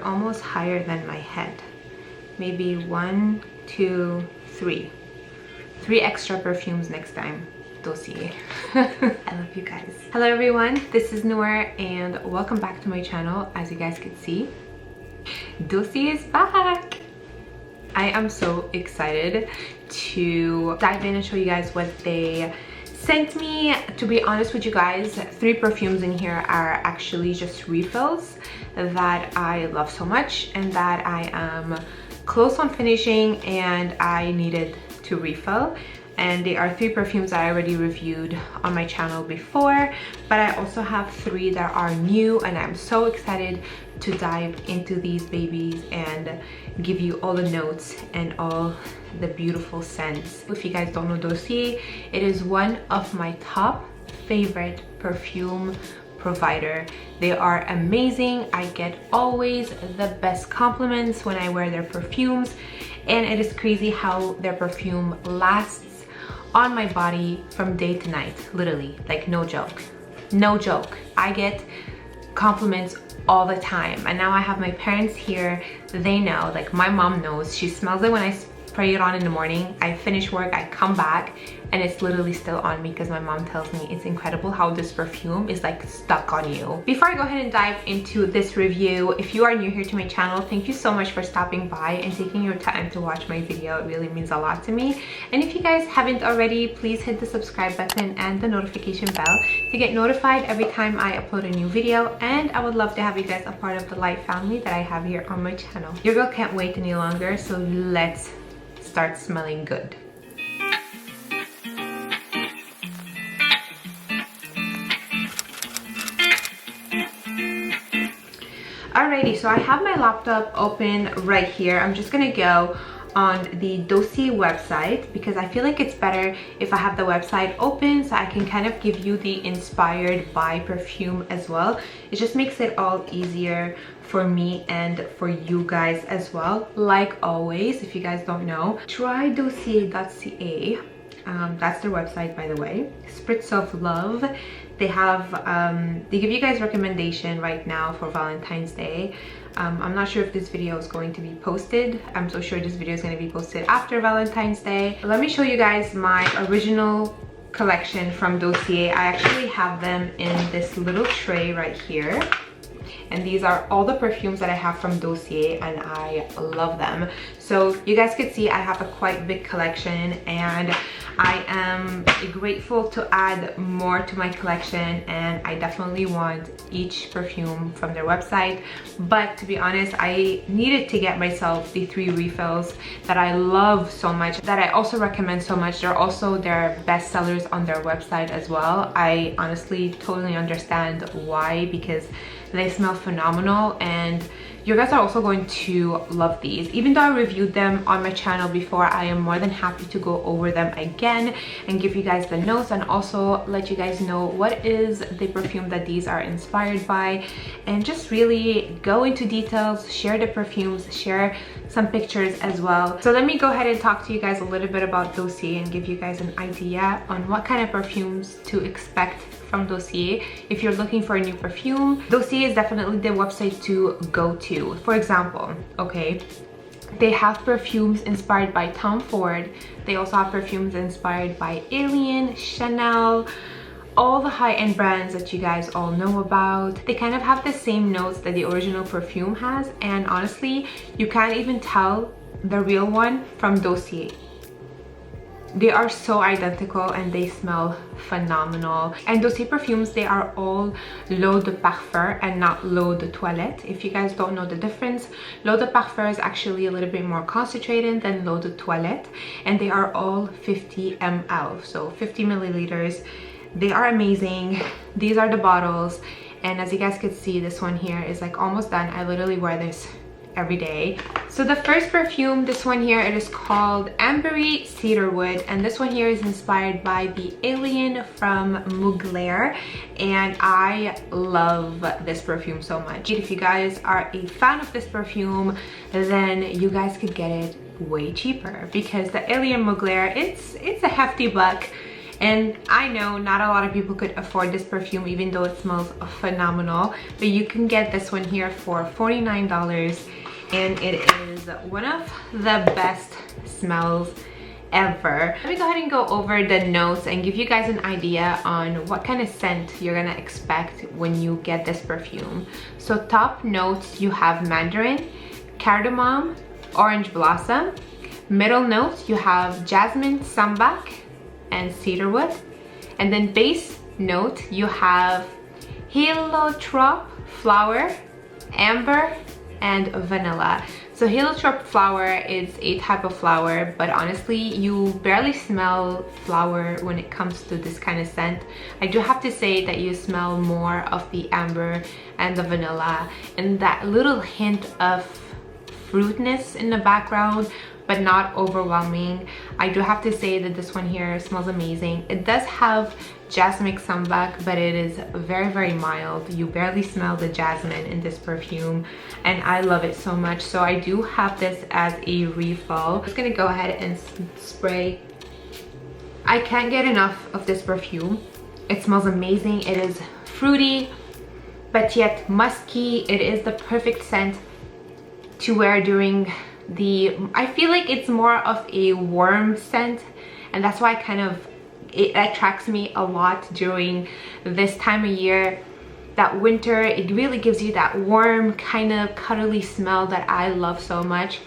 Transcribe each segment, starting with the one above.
they're almost higher than my head. Maybe 1, 2, 3. 3 extra perfumes next time. Dossier. I love you guys. Hello everyone, this is Noor and welcome back to my channel. As you guys can see, Dossier is back. I am so excited to dive in and show you guys what they sent me. To be honest with you guys, 3 perfumes in here are actually just refills that I love so much and that I am close on finishing and I needed to refill. And they are 3 perfumes that I already reviewed on my channel before, but I also have 3 that are new and I'm so excited to dive into these babies and give you all the notes and all the beautiful scents. If you guys don't know Dossier, it is one of my top favorite perfume provider. They are amazing. I get always the best compliments when I wear their perfumes, and it is crazy how their perfume lasts on my body from day to night, literally, like no joke. No joke. I get compliments all the time, and now I have my parents here. They know, like my mom knows. She smells it when I spray it on in the morning. I finish work, I come back, and it's literally still on me because my mom tells me it's incredible how this perfume is like stuck on you. Before I go ahead and dive into this review, if you are new here to my channel, thank you so much for stopping by and taking your time to watch my video. It really means a lot to me. And if you guys haven't already, please hit the subscribe button and the notification bell to get notified every time I upload a new video. And I would love to have you guys a part of the light family that I have here on my channel. Your girl can't wait any longer, so let's start smelling good. Alrighty, so I have my laptop open right here. I'm just gonna go on the Dossier website because I feel like it's better if I have the website open so I can kind of give you the inspired by perfume as well. It just makes it all easier for me and for you guys as well. Like always, if you guys don't know, try Dossier.ca. That's their website, by the way. Spritz of Love. They have they give you guys recommendation right now for Valentine's Day. I'm not sure if this video is going to be posted. I'm so sure this video is going to be posted after Valentine's Day. Let me show you guys my original collection from Dossier. I actually have them in this little tray right here. And these are all the perfumes that I have from Dossier and I love them. So you guys could see I have a quite big collection and I am grateful to add more to my collection, and I definitely want each perfume from their website. But to be honest, I needed to get myself the 3 refills that I love so much, that I also recommend so much. They're also their best sellers on their website as well. I honestly totally understand why, because they smell phenomenal and you guys are also going to love these. Even though I reviewed them on my channel before, I am more than happy to go over them again and give you guys the notes and also let you guys know what is the perfume that these are inspired by, and just really go into details, share the perfumes, share some pictures as well. So let me go ahead and talk to you guys a little bit about Dossier and give you guys an idea on what kind of perfumes to expect from Dossier. If you're looking for a new perfume, Dossier is definitely the website to go to. For example, okay, they have perfumes inspired by Tom Ford. They also have perfumes inspired by Alien, Chanel, all the high-end brands that you guys all know about. They kind of have the same notes that the original perfume has, and honestly, you can't even tell the real one from Dossier. They are so identical and they smell phenomenal. And Dossier perfumes, they are all l'eau de parfum and not l'eau de toilette. If you guys don't know the difference, l'eau de parfum is actually a little bit more concentrated than l'eau de toilette, and they are all 50 ml, so 50 milliliters. They are amazing. These are the bottles, and as you guys can see, this one here is like almost done. I literally wear this every day. So the first perfume, this one here, it is called AMBERY Cedarwood, and this one here is inspired by the Alien from Mugler, and I love this perfume so much. If you guys are a fan of this perfume, then you guys could get it way cheaper because the Alien Mugler, it's a hefty buck. And I know not a lot of people could afford this perfume, even though it smells phenomenal, but you can get this one here for $49, and it is one of the best smells ever. Let me go ahead and go over the notes and give you guys an idea on what kind of scent you're gonna expect when you get this perfume. So top notes, you have mandarin, cardamom, orange blossom. Middle notes, you have jasmine, sambac, and cedarwood. And then base note, you have heliotrope flower, amber, and vanilla. So heliotrope flower is a type of flower, but honestly you barely smell flower when it comes to this kind of scent. I do have to say that you smell more of the amber and the vanilla and that little hint of fruitness in the background, but not overwhelming. I do have to say that this one here smells amazing. It does have jasmine sambac, but it is very, very mild. You barely smell the jasmine in this perfume, and I love it so much. So I do have this as a refill. I'm just gonna go ahead and spray. I can't get enough of this perfume. It smells amazing. It is fruity, but yet musky. It is the perfect scent to wear during I feel like it's more of a warm scent, and that's why it attracts me a lot during this time of year. That winter, it really gives you that warm kind of cuddly smell that I love so much,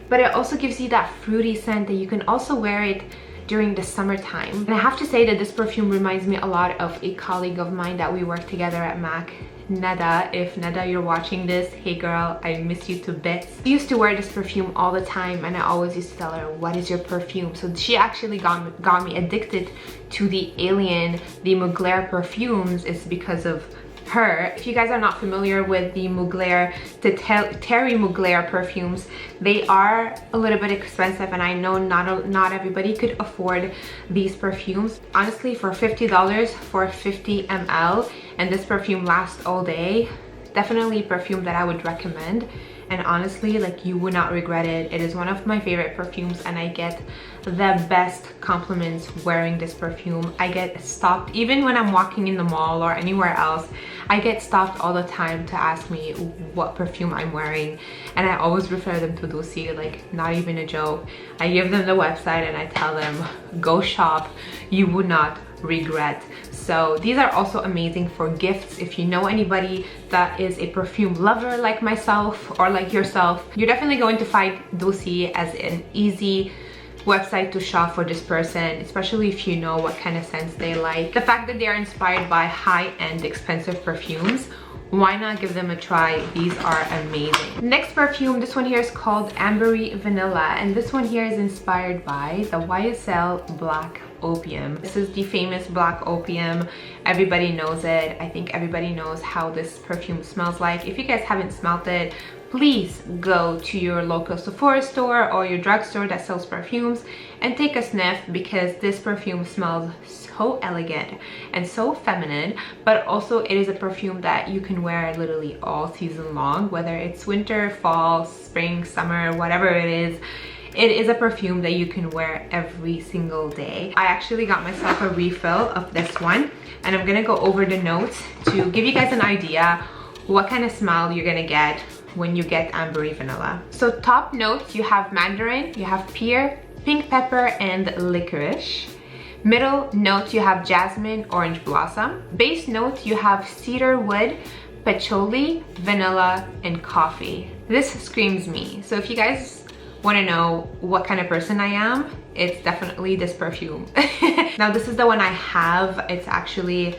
but it also gives you that fruity scent that you can also wear it during the summertime. And I have to say that this perfume reminds me a lot of a colleague of mine that we worked together at MAC, Nada. If Nada, you're watching this, hey girl, I miss you to bits. She used to wear this perfume all the time, and I always used to tell her, what is your perfume? So she actually got me addicted to the Alien, the Mugler perfumes. Is because of her. If you guys are not familiar with the Mugler, the Terry Mugler perfumes, they are a little bit expensive, and I know not everybody could afford these perfumes. Honestly, for $50 for 50 ml, and this perfume lasts all day, definitely a perfume that I would recommend. And honestly, like, you would not regret it. It is one of my favorite perfumes, and I get the best compliments wearing this perfume. I get stopped even when I'm walking in the mall or anywhere else. I get stopped all the time to ask me what perfume I'm wearing, and I always refer them to Dossier, like, not even a joke. I give them the website and I tell them, go shop, you would not regret. So these are also amazing for gifts. If you know anybody that is a perfume lover like myself or like yourself, you're definitely going to find Dossier as an easy website to shop for this person, especially if you know what kind of scents they like. The fact that they're inspired by high-end expensive perfumes, why not give them a try? These are amazing. Next perfume, this one here is called AMBERY Vanilla, and this one here is inspired by the YSL Black Opium. This is the famous Black Opium. Everybody knows it. I think everybody knows how this perfume smells like. If you guys haven't smelled it, please go to your local Sephora store or your drugstore that sells perfumes and take a sniff, because this perfume smells so elegant and so feminine, but also it is a perfume that you can wear literally all season long, whether it's winter, fall, spring, summer, whatever it is. It is a perfume that you can wear every single day. I actually got myself a refill of this one, and I'm gonna go over the notes to give you guys an idea what kind of smell you're gonna get when you get AMBERY Vanilla. So top notes, you have mandarin, you have pear, pink pepper, and licorice. Middle notes, you have jasmine, orange blossom. Base notes, you have cedarwood, patchouli, vanilla, and coffee. This screams me. So if you guys want to know what kind of person I am, it's definitely this perfume. Now this is the one I have. It's actually,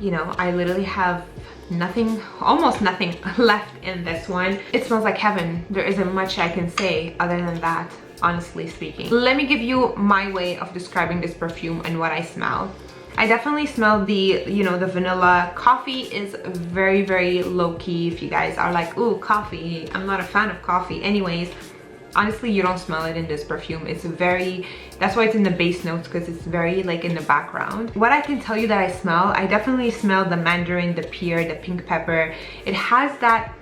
you know, I literally have nothing, almost nothing left in this one. It smells like heaven. There isn't much I can say other than that, honestly speaking. Let me give you my way of describing this perfume and what I smell. I definitely smell the, you know, the vanilla. Coffee is very, very low-key. If you guys are like, ooh, coffee, I'm not a fan of coffee. Anyways, honestly, you don't smell it in this perfume. It's very, that's why it's in the base notes, because it's very like in the background. What I can tell you that I smell, I definitely smell the mandarin, the pear, the pink pepper. It has that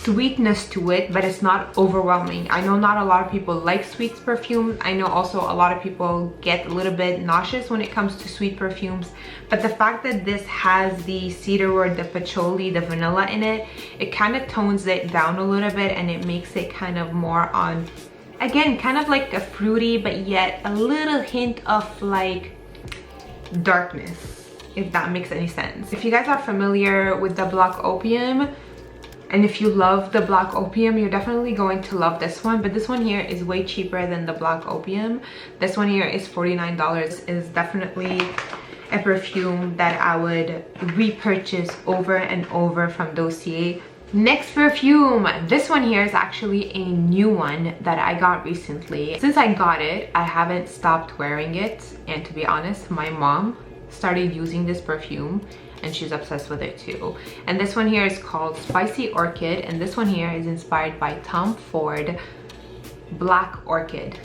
sweetness to it, but it's not overwhelming. I know not a lot of people like sweet perfumes. I know also a lot of people get a little bit nauseous when it comes to sweet perfumes, but the fact that this has the cedarwood, the patchouli, the vanilla in it, it kind of tones it down a little bit, and it makes it kind of more on, again, kind of like a fruity, but yet a little hint of like darkness, if that makes any sense. If you guys are familiar with the Black Opium, and if you love the Black Opium, you're definitely going to love this one. But this one here is way cheaper than the Black Opium. This one here is $49. Is definitely a perfume that I would repurchase over and over from Dossier. Next perfume, this one here is actually a new one that I got recently. Since I got it, I haven't stopped wearing it, and to be honest, my mom started using this perfume and she's obsessed with it too. And this one here is called Spicy Orchid, and this one here is inspired by Tom Ford Black Orchid.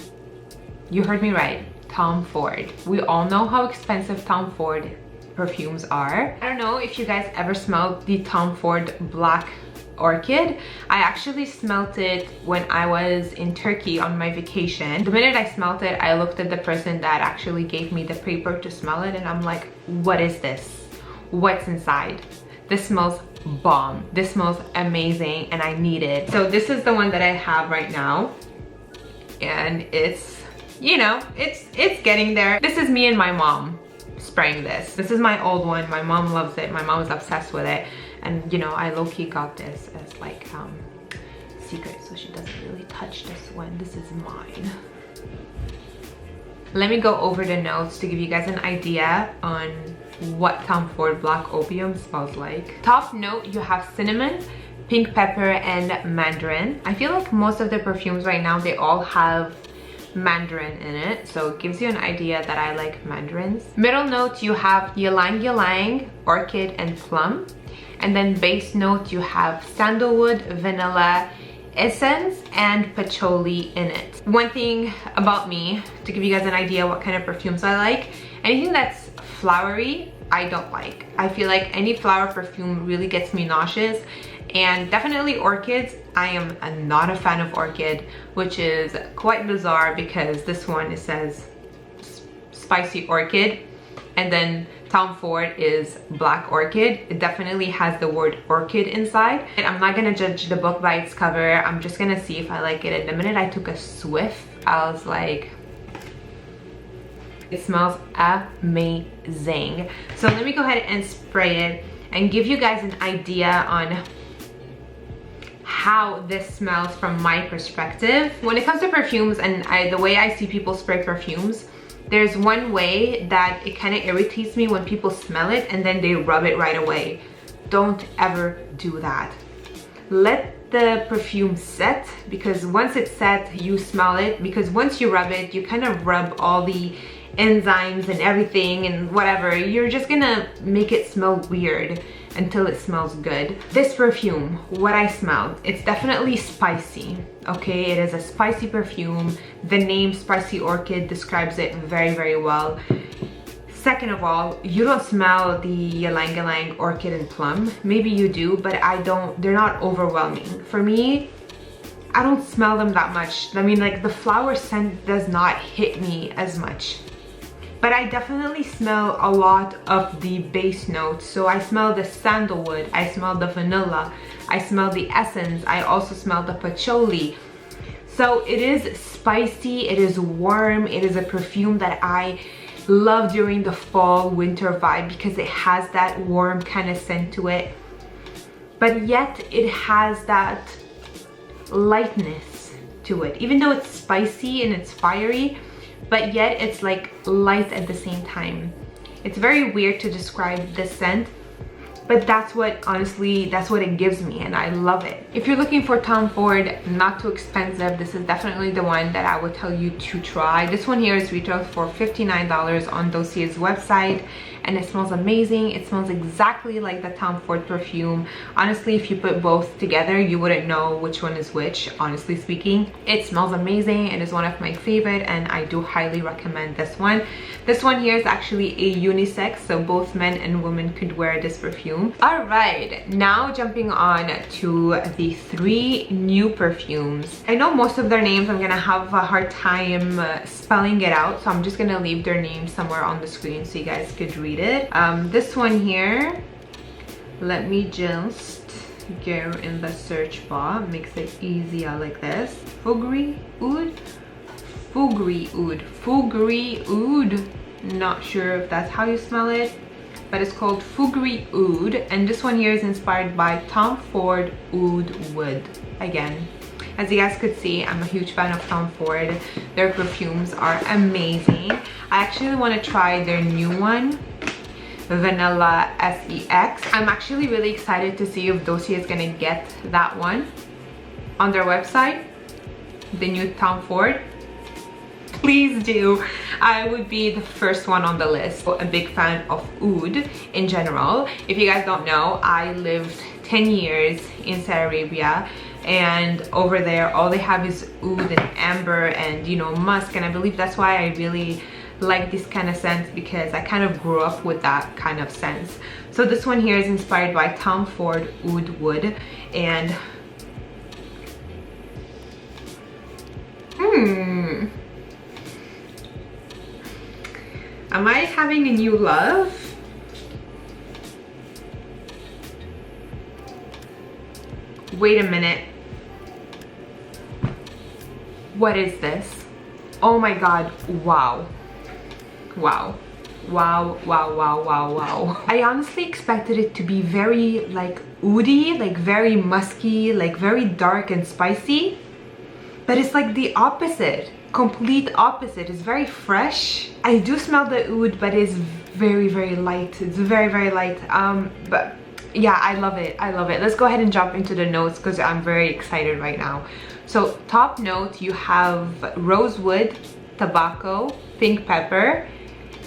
You heard me right, Tom Ford. We all know how expensive Tom Ford perfumes are. I don't know if you guys ever smelled the Tom Ford Black Orchid. I actually smelt it when I was in Turkey on my vacation. The minute I smelt it, I looked at the person that actually gave me the paper to smell it, and I'm like, what is this? What's inside? This smells bomb. This smells amazing, and I need it. So this is the one that I have right now, and it's, you know, it's getting there. This is me and my mom spraying this. This is my old one. My mom loves it. My mom is obsessed with it, and you know, I low-key got this as like secret, so she doesn't really touch this one. This is mine. Let me go over the notes to give you guys an idea on what Tom Ford Black Opium smells like. Top note, you have cinnamon, pink pepper, and mandarin. I feel like most of the perfumes right now, they all have mandarin in it, so it gives you an idea that I like mandarins. Middle note, you have ylang ylang, orchid, and plum. And then base note, you have sandalwood, vanilla, essence, and patchouli in it. One thing about me, to give you guys an idea what kind of perfumes I like, anything that's flowery, I don't like. I feel like any flower perfume really gets me nauseous, and definitely orchids. I am not a fan of orchid, which is quite bizarre because this one, it says Spicy Orchid, and then Tom Ford is Black Orchid. It definitely has the word orchid inside. And I'm not gonna judge the book by its cover. I'm just gonna see if I like it. And the minute I took a swiff, I was like, it smells amazing. So let me go ahead and spray it and give you guys an idea on how this smells from my perspective. When it comes to perfumes and the way I see people spray perfumes, there's one way that it kind of irritates me when people smell it and then they rub it right away. Don't ever do that. Let the perfume set, because once it's set, you smell it, because once you rub it, you kind of rub all the enzymes and everything and whatever. You're just gonna make it smell weird until it smells good. This perfume, what I smelled, it's definitely spicy. Okay, it is a spicy perfume. The name Spicy Orchid describes it very, very well. Second of all, you don't smell the ylang ylang, orchid, and plum. Maybe you do, but I don't. They're not overwhelming. For me, I don't smell them that much. I mean, like, the flower scent does not hit me as much. But I definitely smell a lot of the base notes. So I smell the sandalwood, I smell the vanilla, I smell the essence, I also smell the patchouli. So it is spicy, it is warm, it is a perfume that I love during the fall winter vibe because it has that warm kind of scent to it. But yet it has that lightness to it. Even though it's spicy and it's fiery, but yet it's like light at the same time. It's very weird to describe this scent, but that's what, honestly, that's what it gives me, and I love it. If you're looking for Tom Ford, not too expensive, this is definitely the one that I would tell you to try. This one here is retailed for $59 on Dossier's website, and it smells amazing. It smells exactly like the Tom Ford perfume. Honestly, if you put both together, you wouldn't know which one is which, honestly speaking. It smells amazing. It is one of my favorite, and I do highly recommend this one. This one here is actually a unisex, so both men and women could wear this perfume. All right, now jumping on to the 3 new perfumes. I know most of their names I'm gonna have a hard time spelling it out, so I'm just gonna leave their names somewhere on the screen so you guys could read it. This one here, let me just go in the search bar, makes it easier like this. FOUGERE Oud, FOUGERE Oud. Not sure if that's how you smell it, but it's called FOUGERE Oud, and this one here is inspired by Tom Ford Oud Wood. Again, as you guys could see, I'm a huge fan of Tom Ford. Their perfumes are amazing. I actually want to try their new one, Vanilla SEX. I'm actually really excited to see if Dossier is gonna get that one on their website, the new Tom Ford. Please do. I would be the first one on the list. A big fan of oud in general. If you guys don't know, I lived 10 years in Saudi Arabia, and over there all they have is oud and amber and, you know, musk, and I believe that's why I really like this kind of scent, because I kind of grew up with that kind of sense. So this one here is inspired by Tom Ford Oud Wood, and am I having a new love? Wait a minute. What is this? Oh my god, wow. Wow. Wow, wow, wow, wow, wow. I honestly expected it to be very like oudy, like very musky, like very dark and spicy. But it's like the opposite, complete opposite. It's very fresh. I do smell the oud, but it's very, very light. It's very, very light. But yeah, I love it. I love it. Let's go ahead and jump into the notes because I'm very excited right now. So top note, you have rosewood, tobacco, pink pepper,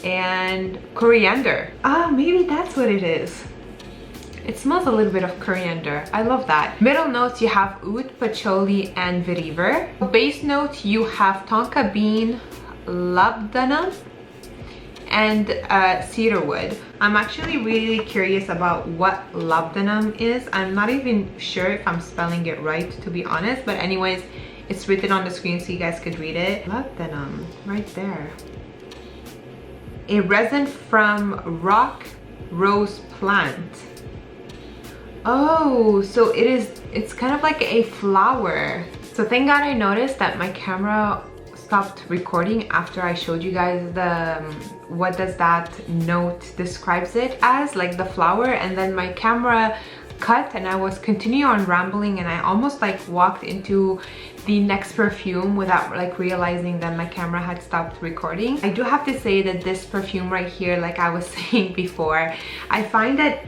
and coriander. Ah, maybe that's what it is. It smells a little bit of coriander. I love that. Middle notes, you have oud, patchouli, and vetiver. Base note, you have tonka bean, labdanum, and cedarwood. I'm actually really curious about what labdanum is. I'm not even sure if I'm spelling it right, to be honest, but anyways, it's written on the screen so you guys could read it. Labdanum, right there. A resin from rock rose plant. Oh, so it's kind of like a flower. So thank God I noticed that my camera stopped recording after I showed you guys the what does that note describes it as, like the flower, and then my camera cut and I was continuing on rambling and I almost like walked into the next perfume without like realizing that my camera had stopped recording. I do have to say that this perfume right here, like I was saying before, I find that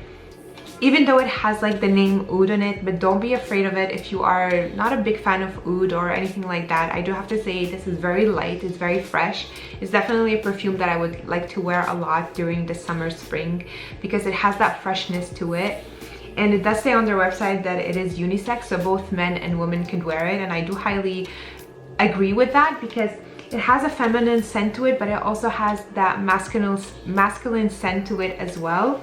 even though it has like the name oud on it, but don't be afraid of it if you are not a big fan of oud or anything like that. I do have to say this is very light, it's very fresh. It's definitely a perfume that I would like to wear a lot during the summer, spring, because it has that freshness to it. And it does say on their website that it is unisex, so both men and women can wear it, and I do highly agree with that because it has a feminine scent to it, but it also has that masculine scent to it as well.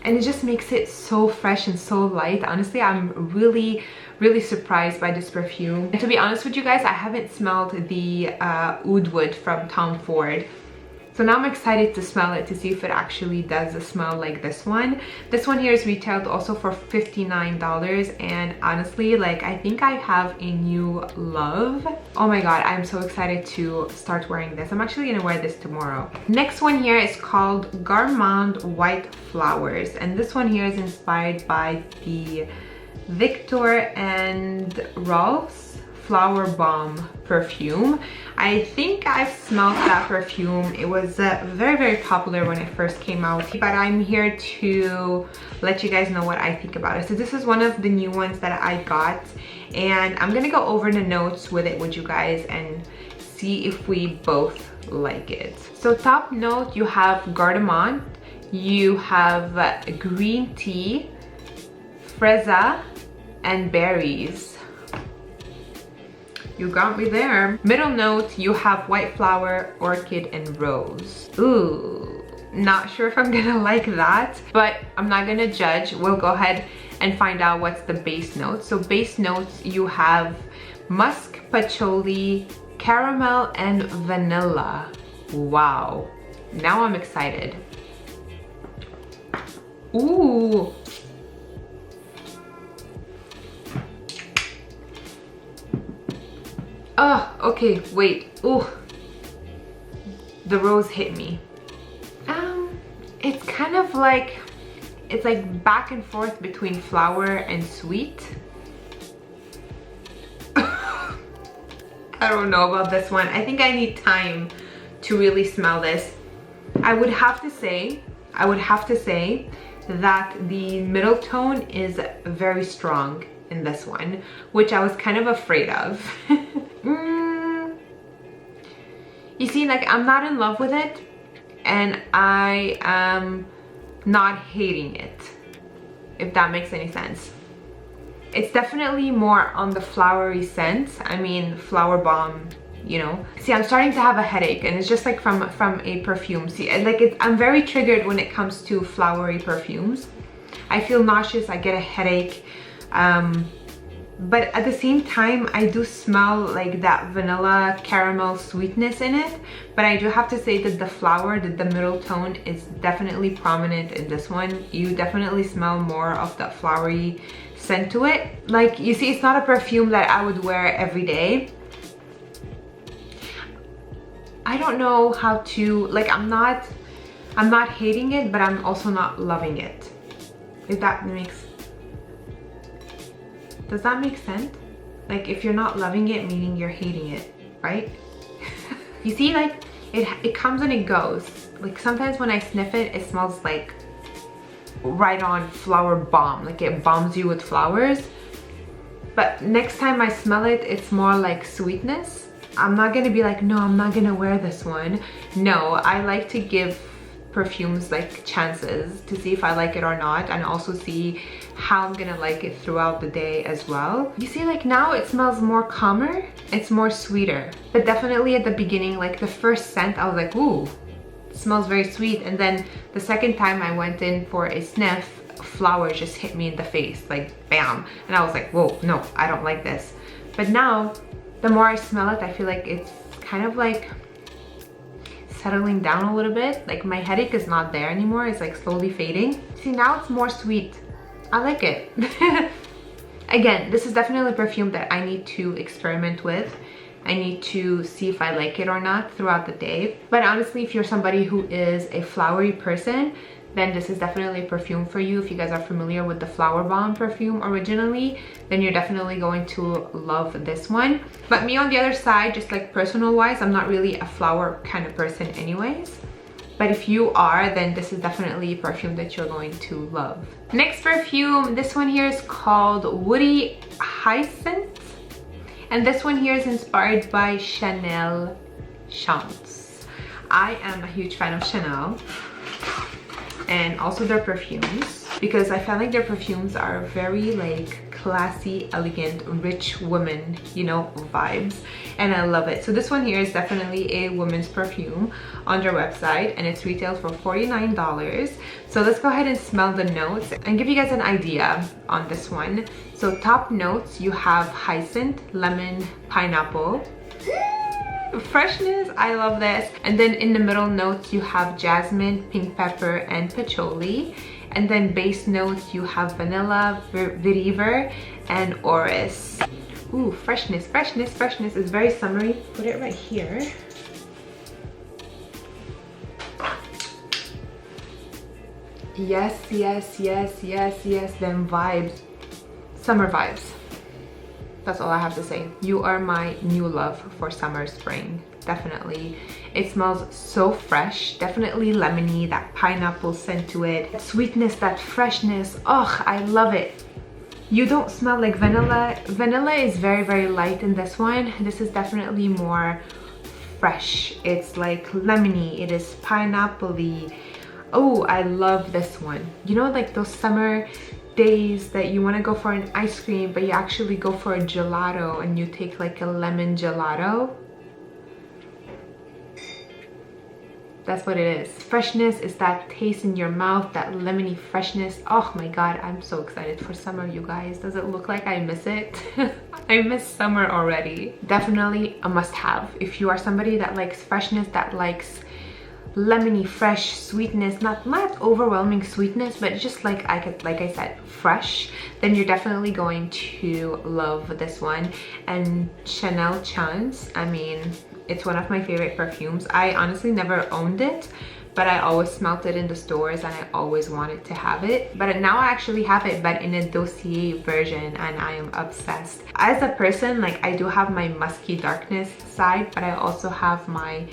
And it just makes it so fresh and so light. Honestly, I'm really surprised by this perfume. And to be honest with you guys, I haven't smelled the oud wood from Tom Ford. So now I'm excited to smell it to see if it actually does smell like this one. This one here is retailed also for $59, and honestly, like I think I have a new love. Oh my god, I'm so excited to start wearing this. I'm actually gonna wear this tomorrow. Next one here is called GOURMAND White Flowers, and this one here is inspired by the Viktor&Rolf's FlowerBomb perfume. I think I've smelled that perfume. It was very popular when it first came out, but I'm here to let you guys know what I think about it. So this is one of the new ones that I got, and I'm gonna go over the notes with it with you guys and see if we both like it. So top note, you have cardamom, you have green tea, fresa, and berries. You got me there. Middle note, you have white flower, orchid, and rose. Ooh, not sure if I'm gonna like that, but I'm not gonna judge. We'll go ahead and find out what's the base notes. So base notes, you have musk, patchouli, caramel, and vanilla. Wow, now I'm excited. Ooh. Oh, okay, wait. Ooh. The rose hit me. It's kind of like, it's like back and forth between flower and sweet. I don't know about this one. I think I need time to really smell this. I would have to say that the middle tone is very strong in this one, which I was kind of afraid of. You see, like, I'm not in love with it, and I am not hating it, if that makes any sense. It's definitely more on the flowery scent. I mean, FlowerBomb, you know. See, I'm starting to have a headache, and it's just like from a perfume. See, like, I'm very triggered when it comes to flowery perfumes. I feel nauseous, I get a headache. But at the same time, I do smell like that vanilla caramel sweetness in it. But I do have to say that the flower, the middle tone, is definitely prominent in this one. You definitely smell more of that flowery scent to it. Like, you see, it's not a perfume that I would wear every day. I don't know how to, like, I'm not hating it, but I'm also not loving it. If that makes, does that make sense? Like, if you're not loving it, meaning you're hating it, right? You see, like, it comes and it goes. Like, sometimes when I sniff it, it smells like right on FlowerBomb, like it bombs you with flowers. But next time I smell it, it's more like sweetness. I'm not gonna be like, no, I'm not gonna wear this one. No, I like to give perfumes like chances to see if I like it or not, and also see how I'm gonna like it throughout the day as well. You see, like, now it smells more calmer, it's more sweeter. But definitely at the beginning, like the first scent, I was like, ooh, it smells very sweet. And then the second time I went in for a sniff, flower just hit me in the face, like bam. And I was like, whoa, no, I don't like this. But now, the more I smell it, I feel like it's kind of like settling down a little bit. Like, my headache is not there anymore, it's like slowly fading. See, now it's more sweet. I like it. Again, this is definitely a perfume that I need to experiment with. I need to see if I like it or not throughout the day. But honestly, if you're somebody who is a flowery person, then this is definitely a perfume for you. If you guys are familiar with the FlowerBomb perfume originally, then you're definitely going to love this one. But me, on the other side, just like personal wise, I'm not really a flower kind of person anyways. But if you are, then this is definitely a perfume that you're going to love. Next perfume, this one here is called Woody Hyacinth. And this one here is inspired by Chanel Chance. I am a huge fan of Chanel and also their perfumes, because I feel like their perfumes are very like classy, elegant, rich woman, you know, vibes, and I love it. So this one here is definitely a women's perfume on their website, and it's retailed for $49. So let's go ahead and smell the notes and give you guys an idea on this one. So top notes, you have hyacinth, lemon, pineapple. Freshness, I love this. And then in the middle notes, you have jasmine, pink pepper, and patchouli. And then base notes, you have vanilla, vetiver, and orris. Ooh, freshness, freshness, freshness. Is very summery. Put it right here. Yes, yes, yes, yes, yes, them vibes. Summer vibes. That's all I have to say. You are my new love for summer, spring. Definitely. It smells so fresh. Definitely lemony, that pineapple scent to it. That sweetness, that freshness. Oh, I love it. You don't smell like vanilla. Vanilla is very, very light in this one. This is definitely more fresh. It's like lemony. It is pineapple-y. Oh, I love this one. You know, like those summer days that you want to go for an ice cream but you actually go for a gelato and you take like a lemon gelato. That's what it is. Freshness is that taste in your mouth, that lemony freshness. Oh my god, I'm so excited for summer, you guys. Does it look like I miss it? I miss summer already. Definitely a must-have. If you are somebody that likes freshness, that likes lemony fresh sweetness, not overwhelming sweetness, but just like I said, fresh, then you're definitely going to love this one. And Chanel Chance, I mean, it's one of my favorite perfumes. I honestly never owned it, but I always smelt it in the stores and I always wanted to have it. But now I actually have it, but in a Dossier version, and I am obsessed. As a person, like, I do have my musky darkness side, but I also have my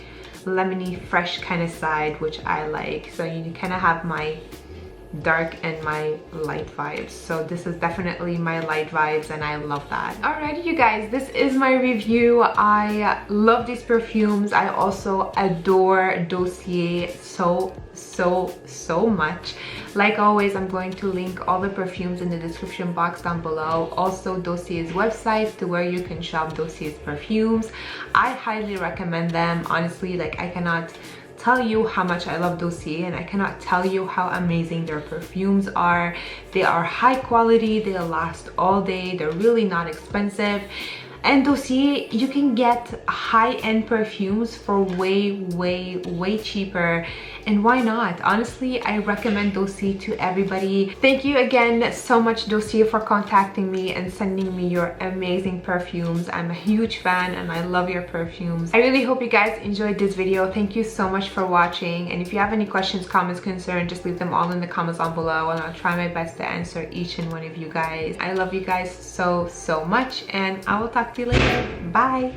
lemony fresh kind of side, which I like. So you kind of have my dark and my light vibes. So this is definitely my light vibes and I love that. Alrighty, you guys, this is my review. I love these perfumes. I also adore Dossier so much. Like always, I'm going to link all the perfumes in the description box down below. Also Dossier's website to where you can shop Dossier's perfumes. I highly recommend them. Honestly, like, I cannot tell you how much I love Dossier, and I cannot tell you how amazing their perfumes are. They are high quality, they last all day, they're really not expensive. And Dossier, you can get high-end perfumes for way cheaper. And why not? Honestly, I recommend Dossier to everybody. Thank you again so much, Dossier, for contacting me and sending me your amazing perfumes. I'm a huge fan and I love your perfumes. I really hope you guys enjoyed this video. Thank you so much for watching. And if you have any questions, comments, concerns, just leave them all in the comments down below and I'll try my best to answer each and one of you guys. I love you guys so much, and I will talk to you later. Bye.